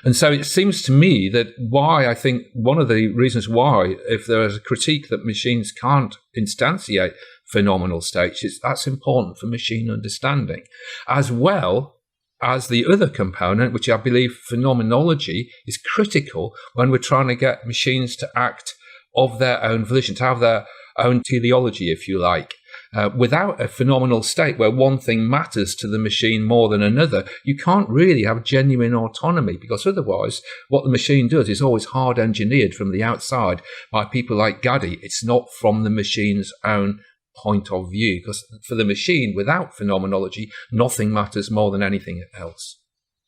And so it seems to me that why I think one of the reasons why, if there is a critique that machines can't instantiate phenomenal states, that's important for machine understanding, as well as the other component, which I believe phenomenology is critical when we're trying to get machines to act of their own volition, to have their own teleology, if you like. Without a phenomenal state where one thing matters to the machine more than another, you can't really have genuine autonomy, because otherwise what the machine does is always hard engineered from the outside by people like Gaddy. It's not from the machine's own point of view, because for the machine, without phenomenology, nothing matters more than anything else.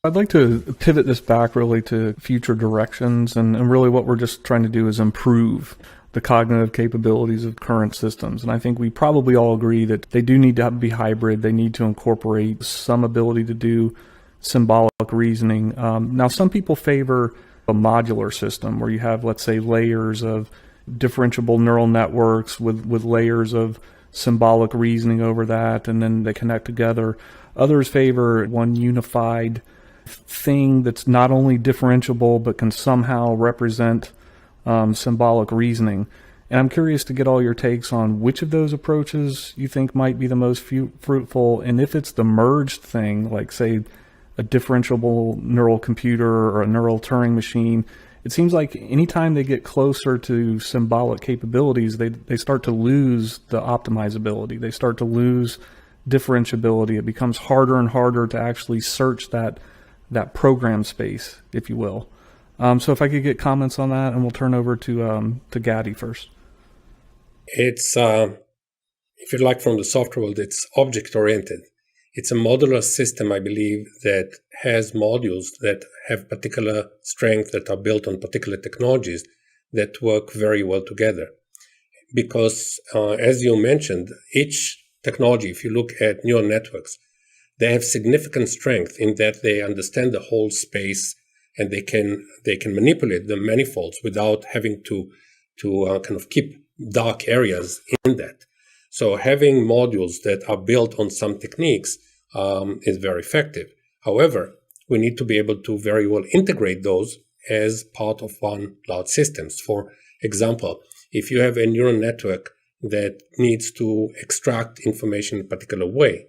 I'd like to pivot this back really to future directions, and really what we're just trying to do is improve the cognitive capabilities of current systems. And I think we probably all agree that they do need to be hybrid. They need to incorporate some ability to do symbolic reasoning. Now, some people favor a modular system where you have, let's say, layers of differentiable neural networks with layers of symbolic reasoning over that, and then they connect together. Others favor one unified thing that's not only differentiable but can somehow represent symbolic reasoning. And I'm curious to get all your takes on which of those approaches you think might be the most fruitful, and if it's the merged thing, like say a differentiable neural computer or a neural Turing machine. It seems like anytime they get closer to symbolic capabilities, they start to lose the optimizability. They start to lose differentiability. It becomes harder and harder to actually search that program space, if you will. So if I could get comments on that, and we'll turn over to Gadi first. It's, if you like, from the software world, it's object-oriented. It's a modular system, I believe, that has modules that have particular strength, that are built on particular technologies that work very well together. Because, as you mentioned, each technology, if you look at neural networks, they have significant strength in that they understand the whole space, and they can manipulate the manifolds without having to kind of keep dark areas in that. So having modules that are built on some techniques is very effective. However, we need to be able to very well integrate those as part of one large system. For example, if you have a neural network that needs to extract information in a particular way,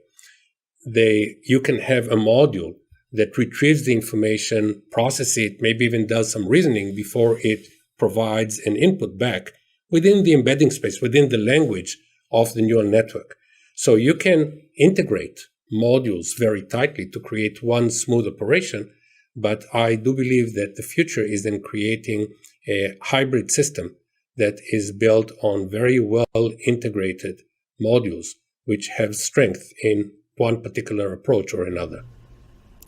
you can have a module that retrieves the information, processes it, maybe even does some reasoning before it provides an input back within the embedding space, within the language of the neural network. So you can integrate modules very tightly to create one smooth operation, but I do believe that the future is in creating a hybrid system that is built on very well integrated modules which have strength in one particular approach or another.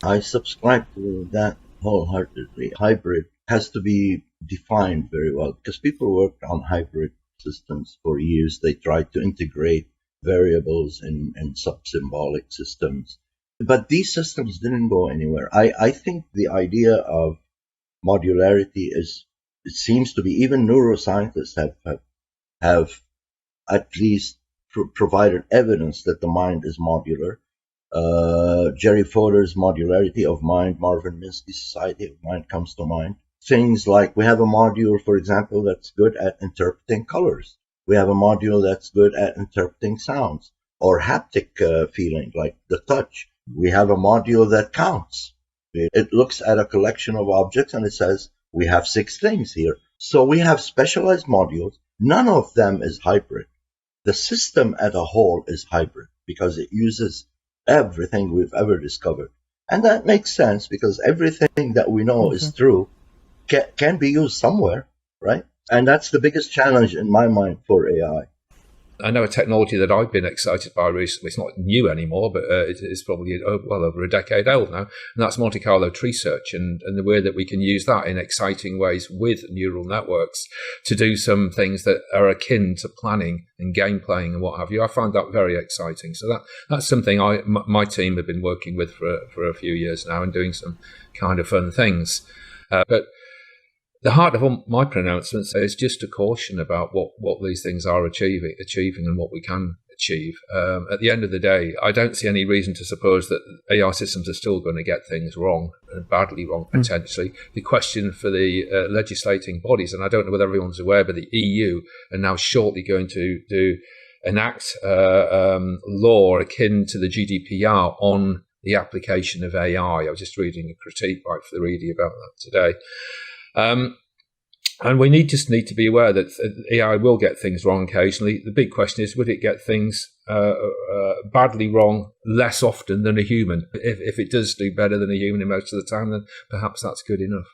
I subscribe to that wholeheartedly. Hybrid has to be defined very well because people worked on hybrid systems for years. They tried to integrate variables and sub-symbolic systems. But these systems didn't go anywhere. I think the idea of modularity it seems to be, even neuroscientists have at least provided evidence that the mind is modular. Jerry Fodor's Modularity of Mind, Marvin Minsky's Society of Mind comes to mind. Things like we have a module, for example, that's good at interpreting colors. We have a module that's good at interpreting sounds or haptic feeling, like the touch. We have a module that counts. It looks at a collection of objects and it says, we have 6 things here. So we have specialized modules. None of them is hybrid. The system as a whole is hybrid because it uses everything we've ever discovered. And that makes sense because everything that we know is true can be used somewhere, right? And that's the biggest challenge in my mind for AI. I know a technology that I've been excited by recently. It's not new anymore, but it's probably well over a decade old now. And that's Monte Carlo tree search and the way that we can use that in exciting ways with neural networks to do some things that are akin to planning and game playing and what have you. I find that very exciting. So that's something my team have been working with for a few years now and doing some kind of fun things. But the heart of all my pronouncements is just a caution about what these things are achieving and what we can achieve. At the end of the day, I don't see any reason to suppose that AI systems are still going to get things wrong, badly wrong potentially. The question for the legislating bodies, and I don't know whether everyone's aware, but the EU are now shortly going to enact law akin to the GDPR on the application of AI. I was just reading a critique by Floridi about that today. And we just need to be aware that AI will get things wrong occasionally. The big question is, would it get things badly wrong less often than a human? If it does do better than a human most of the time, then perhaps that's good enough.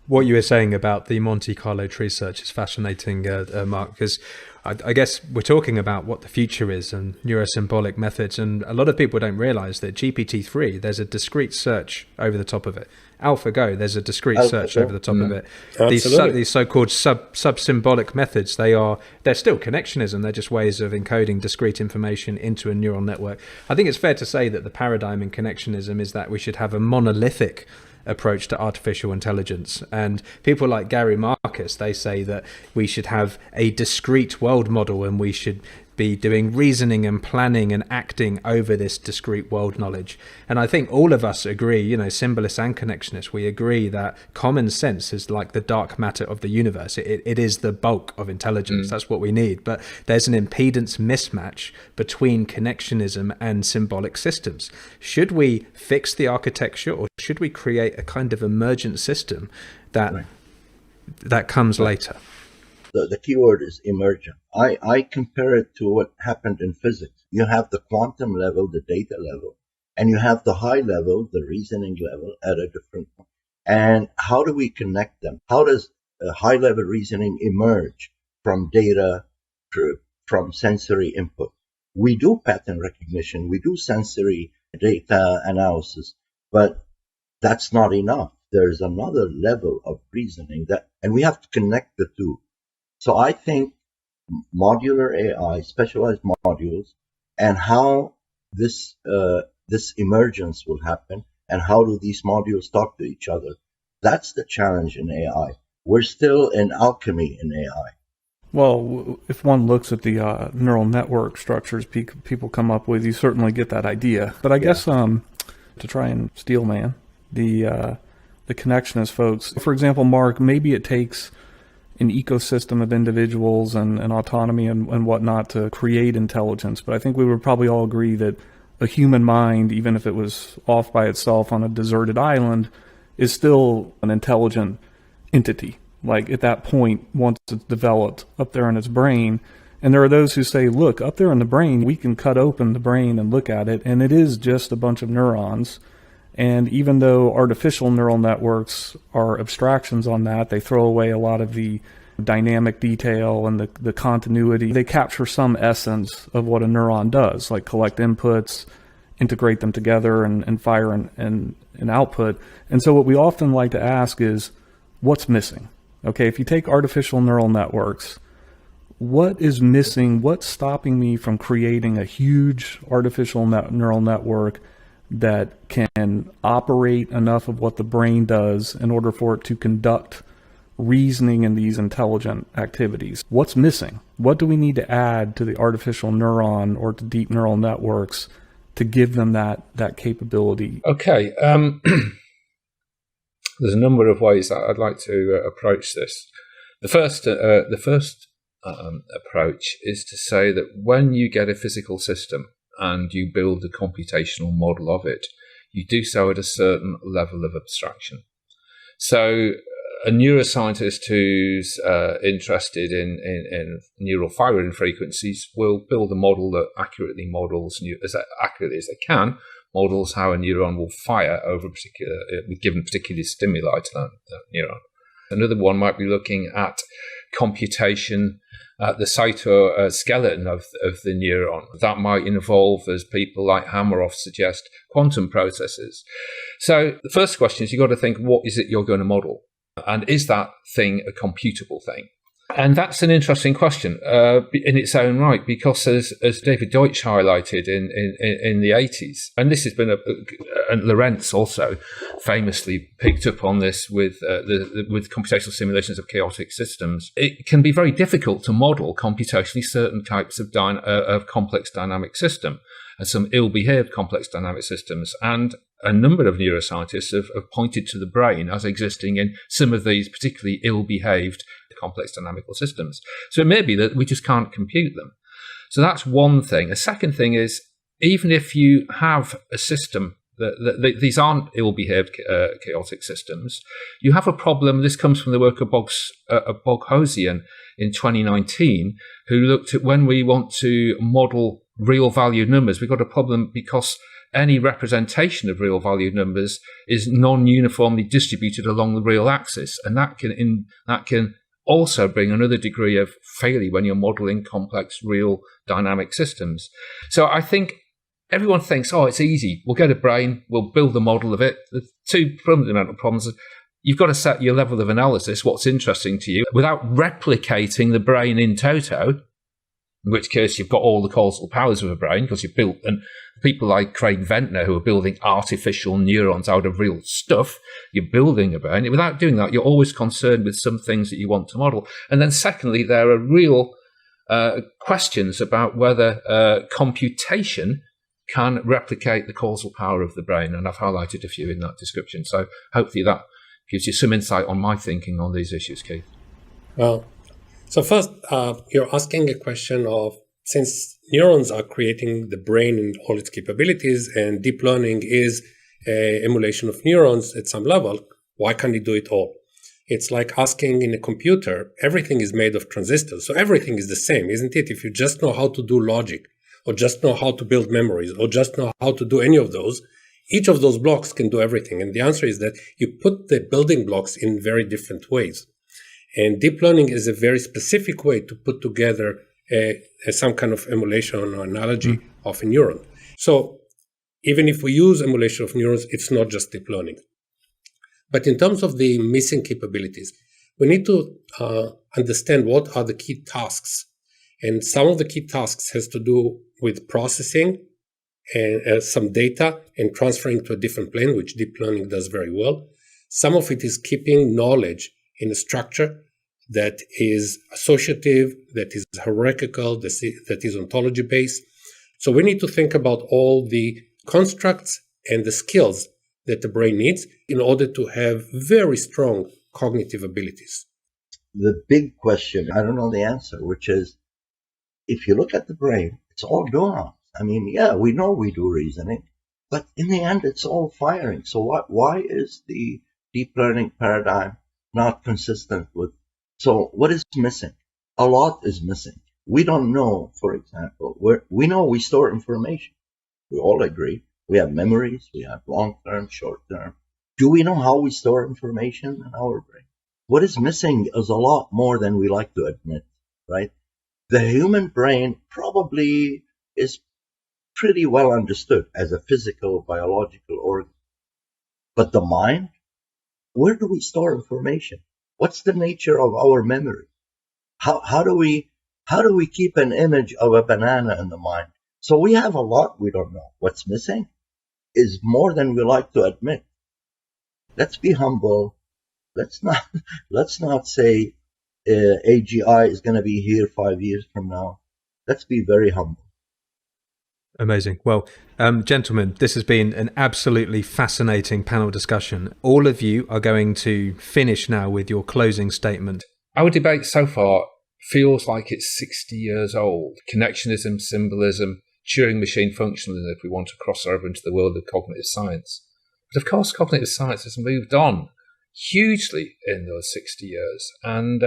What you were saying about the Monte Carlo tree search is fascinating, Mark, because I guess we're talking about what the future is and neurosymbolic methods, and a lot of people don't realize that GPT-3, there's a discrete search over the top of it. AlphaGo, there's a discrete search over the top of it. These so-called sub-symbolic methods, they're still connectionism. They're just ways of encoding discrete information into a neural network. I think it's fair to say that the paradigm in connectionism is that we should have a monolithic approach to artificial intelligence, and people like Gary Marcus, they say that we should have a discrete world model and we should be doing reasoning and planning and acting over this discrete world knowledge. And I think all of us agree, symbolists and connectionists, we agree that common sense is like the dark matter of the universe. It is the bulk of intelligence. That's what we need. But there's an impedance mismatch between connectionism and symbolic systems. Should we fix the architecture, or should we create a kind of emergent system that comes later? The key word is emergent. I compare it to what happened in physics. You have the quantum level, the data level, and you have the high level, the reasoning level at a different point. And how do we connect them? How does high level reasoning emerge from data, from sensory input? We do pattern recognition, we do sensory data analysis, but that's not enough. There's another level of reasoning and we have to connect the two. So I think modular AI, specialized modules, and how this emergence will happen, and how do these modules talk to each other? That's the challenge in AI. We're still in alchemy in AI. Well, if one looks at the neural network structures people come up with, you certainly get that idea. But I guess to try and steel man the connectionist folks, for example, Mark, maybe it takes an ecosystem of individuals and autonomy and whatnot to create intelligence. But I think we would probably all agree that a human mind, even if it was off by itself on a deserted island, is still an intelligent entity. Like at that point, once it's developed up there in its brain. And there are those who say, look, up there in the brain, we can cut open the brain and look at it, and it is just a bunch of neurons. And even though artificial neural networks are abstractions on that, they throw away a lot of the dynamic detail and the continuity. They capture some essence of what a neuron does, like collect inputs, integrate them together, and fire an output. And so what we often like to ask is, what's missing? Okay, if you take artificial neural networks, what is missing? What's stopping me from creating a huge artificial neural network that can operate enough of what the brain does in order for it to conduct reasoning in these intelligent activities? What's missing? What do we need to add to the artificial neuron or to deep neural networks to give them that capability? Okay. There's a number of ways that I'd like to approach this. The first approach is to say that when you get a physical system and you build a computational model of it, you do so at a certain level of abstraction. So a neuroscientist who's interested in neural firing frequencies will build a model that accurately models, as accurately as they can, models how a neuron will fire over given particular stimuli to that neuron. Another one might be looking at computation at the cytoskeleton of the neuron. That might involve, as people like Hameroff suggest, quantum processes. So the first question is, you've got to think, what is it you're going to model? And is that thing a computable thing? And that's an interesting question in its own right, because as David Deutsch highlighted in the 80s, and this has been and Lorentz also famously picked up on this with computational simulations of chaotic systems, it can be very difficult to model computationally certain types of complex dynamic system and some ill-behaved complex dynamic systems. And a number of neuroscientists have pointed to the brain as existing in some of these particularly ill-behaved complex dynamical systems. So it may be that we just can't compute them. So that's one thing. A second thing is, even if you have a system that these aren't ill-behaved chaotic systems, you have a problem. This comes from the work of Boghosian in 2019, who looked at when we want to model real valued numbers, we've got a problem because any representation of real valued numbers is non-uniformly distributed along the real axis, and that can also bring another degree of failure when you're modeling complex real dynamic systems. So I think everyone thinks, oh, it's easy. We'll get a brain, we'll build a model of it. The two fundamental problems are you've got to set your level of analysis, what's interesting to you, without replicating the brain in toto, in which case you've got all the causal powers of a brain, because you've built, and people like Craig Ventner who are building artificial neurons out of real stuff, you're building a brain. Without doing that, you're always concerned with some things that you want to model. And then secondly, there are real questions about whether computation can replicate the causal power of the brain. And I've highlighted a few in that description. So hopefully that gives you some insight on my thinking on these issues, Keith. Well, so first, you're asking a question of, since neurons are creating the brain and all its capabilities, and deep learning is an emulation of neurons at some level, why can't it do it all? It's like asking in a computer, everything is made of transistors, so everything is the same, isn't it? If you just know how to do logic, or just know how to build memories, or just know how to do any of those, each of those blocks can do everything. And the answer is that you put the building blocks in very different ways. And deep learning is a very specific way to put together some kind of emulation or analogy of a neuron. So even if we use emulation of neurons, it's not just deep learning. But in terms of the missing capabilities, we need to understand what are the key tasks. And some of the key tasks has to do with processing and some data and transferring to a different plane, which deep learning does very well. Some of it is keeping knowledge in a structure that is associative, that is hierarchical, that is ontology-based. So we need to think about all the constructs and the skills that the brain needs in order to have very strong cognitive abilities. The big question, I don't know the answer, which is, if you look at the brain, it's all neurons. I mean, yeah, we know we do reasoning, but in the end, it's all firing. So why is the deep learning paradigm not consistent with? So what is missing? A lot is missing. We don't know, for example, we know we store information. We all agree. We have memories, we have long-term, short-term. Do we know how we store information in our brain? What is missing is a lot more than we like to admit, right? The human brain probably is pretty well understood as a physical, biological organ. But the mind, where do we store information? What's the nature of our memory? How do we keep an image of a banana in the mind? So we have a lot we don't know. What's missing is more than we like to admit. Let's be humble. Let's not say AGI is going to be here 5 years from now. Let's be very humble. Amazing. Well, gentlemen, this has been an absolutely fascinating panel discussion. All of you are going to finish now with your closing statement. Our debate so far feels like it's 60 years old. Connectionism, symbolism, Turing machine functionalism, if we want to cross over into the world of cognitive science. But of course, cognitive science has moved on hugely in those 60 years. And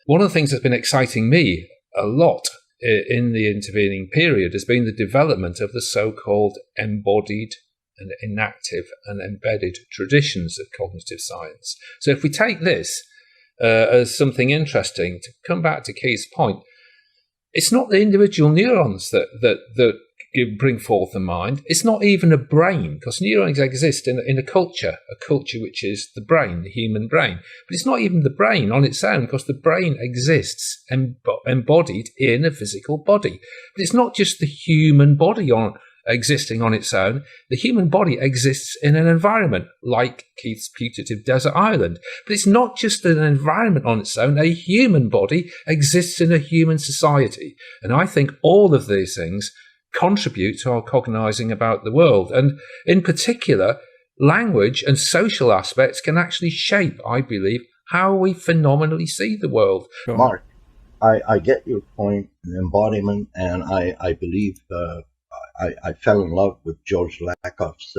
one of the things that's been exciting me a lot in the intervening period has been the development of the so-called embodied and inactive and embedded traditions of cognitive science. So if we take this as something interesting, to come back to Keith's point, it's not the individual neurons that bring forth the mind. It's not even a brain, because neurons exist in a culture which is the brain, the human brain. But it's not even the brain on its own, because the brain exists embodied in a physical body. But it's not just the human body existing on its own. The human body exists in an environment like Keith's putative desert island. But it's not just an environment on its own. A human body exists in a human society. And I think all of these things contribute to our cognizing about the world. And in particular, language and social aspects can actually shape, I believe, how we phenomenally see the world. Mark, I get your point, the embodiment, and I believe I fell in love with George Lakoff's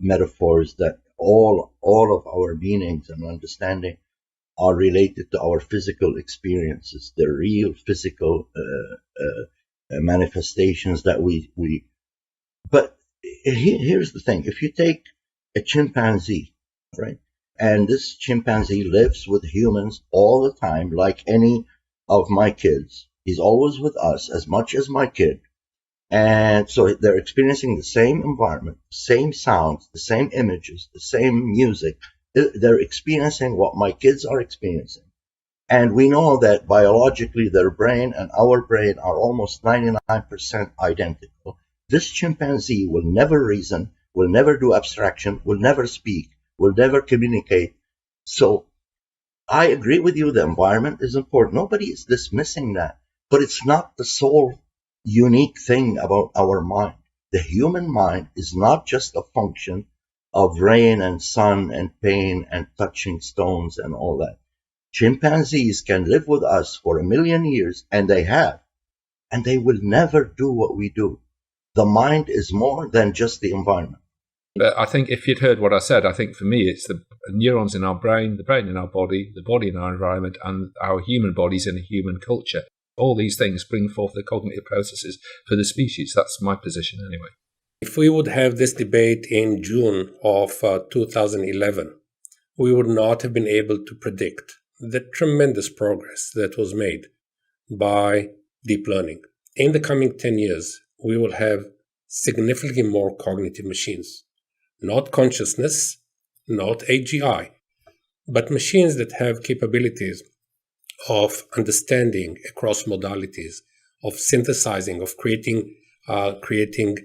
metaphors that all of our meanings and understanding are related to our physical experiences, the real physical manifestations that we. But here's the thing: if you take a chimpanzee, right, and this chimpanzee lives with humans all the time, like any of my kids, he's always with us as much as my kid. And so they're experiencing the same environment, same sounds, the same images, the same music. They're experiencing what my kids are experiencing. And we know that biologically their brain and our brain are almost 99% identical. This chimpanzee will never reason, will never do abstraction, will never speak, will never communicate. So I agree with you, the environment is important. Nobody is dismissing that. But it's not the sole unique thing about our mind. The human mind is not just a function of rain and sun and pain and touching stones and all that. Chimpanzees can live with us for 1,000,000 years, and they have, and they will never do what we do. The mind is more than just the environment. But I think if you'd heard what I said, I think for me it's the neurons in our brain, the brain in our body, the body in our environment, and our human bodies in a human culture. All these things bring forth the cognitive processes for the species. That's my position anyway. If we would have this debate in June of 2011, we would not have been able to predict the tremendous progress that was made by deep learning. In the coming 10 years, we will have significantly more cognitive machines. Not consciousness, not AGI, but machines that have capabilities of understanding across modalities, of synthesizing, of creating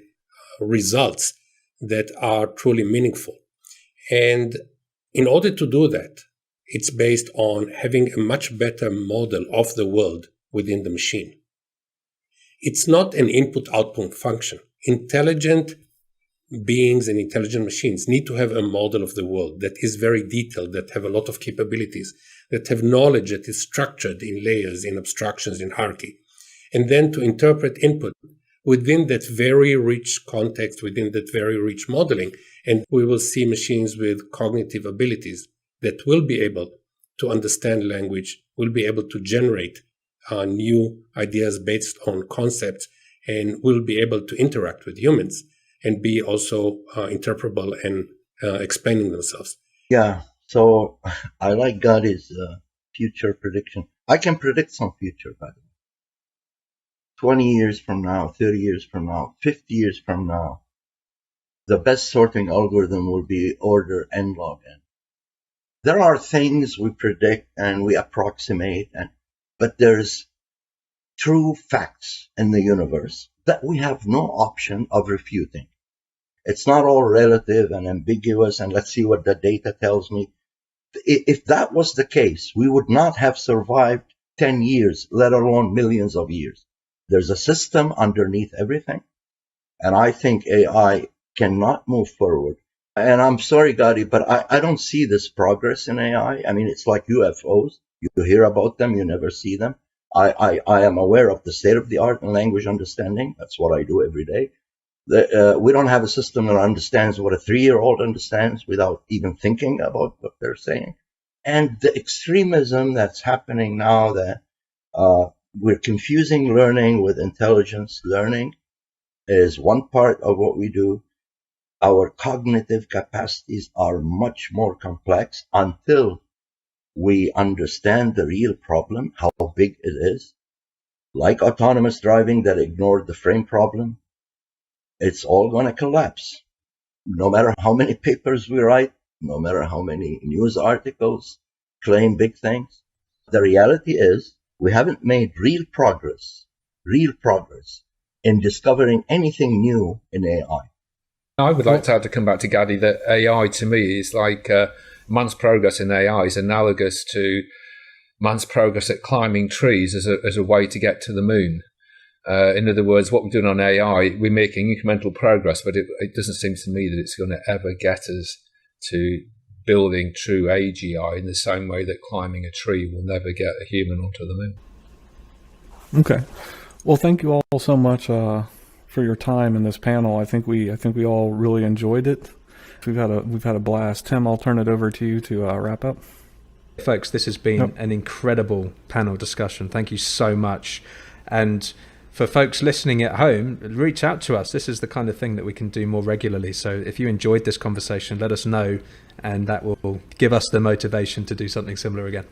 results that are truly meaningful. And in order to do that, it's based on having a much better model of the world within the machine. It's not an input-output function. Intelligent beings and intelligent machines need to have a model of the world that is very detailed, that have a lot of capabilities, that have knowledge that is structured in layers, in abstractions, in hierarchy, and then to interpret input within that very rich context, within that very rich modeling, and we will see machines with cognitive abilities that will be able to understand language, will be able to generate new ideas based on concepts, and will be able to interact with humans and be also interpretable and explaining themselves. Yeah, so I like Gadi's future prediction. I can predict some future, by the way. 20 years from now, 30 years from now, 50 years from now, the best sorting algorithm will be order n log n. There are things we predict and we approximate, but there's true facts in the universe that we have no option of refuting. It's not all relative and ambiguous, and let's see what the data tells me. If that was the case, we would not have survived 10 years, let alone millions of years. There's a system underneath everything, and I think AI cannot move forward. And I'm sorry, Gadi, but I don't see this progress in AI. I mean, it's like UFOs. You hear about them, you never see them. I am aware of the state of the art in language understanding. That's what I do every day. We don't have a system that understands what a 3-year-old understands without even thinking about what they're saying. And the extremism that's happening now, that we're confusing learning with intelligence. Learning is one part of what we do. Our cognitive capacities are much more complex until we understand the real problem, how big it is. Like autonomous driving that ignored the frame problem, it's all going to collapse. No matter how many papers we write, no matter how many news articles claim big things, the reality is we haven't made real progress in discovering anything new in AI. I would like to come back to Gadi that AI to me is like man's progress in AI is analogous to man's progress at climbing trees as a way to get to the moon. In other words, what we're doing on AI, we're making incremental progress, but it doesn't seem to me that it's going to ever get us to building true AGI in the same way that climbing a tree will never get a human onto the moon. Okay. Well, thank you all so much for your time in this panel. I think we all really enjoyed it. We've had a blast. Tim, I'll turn it over to you to wrap up. Folks, this has been an incredible panel discussion. Thank you so much. And for folks listening at home, reach out to us. This is the kind of thing that we can do more regularly. So if you enjoyed this conversation, let us know, and that will give us the motivation to do something similar again.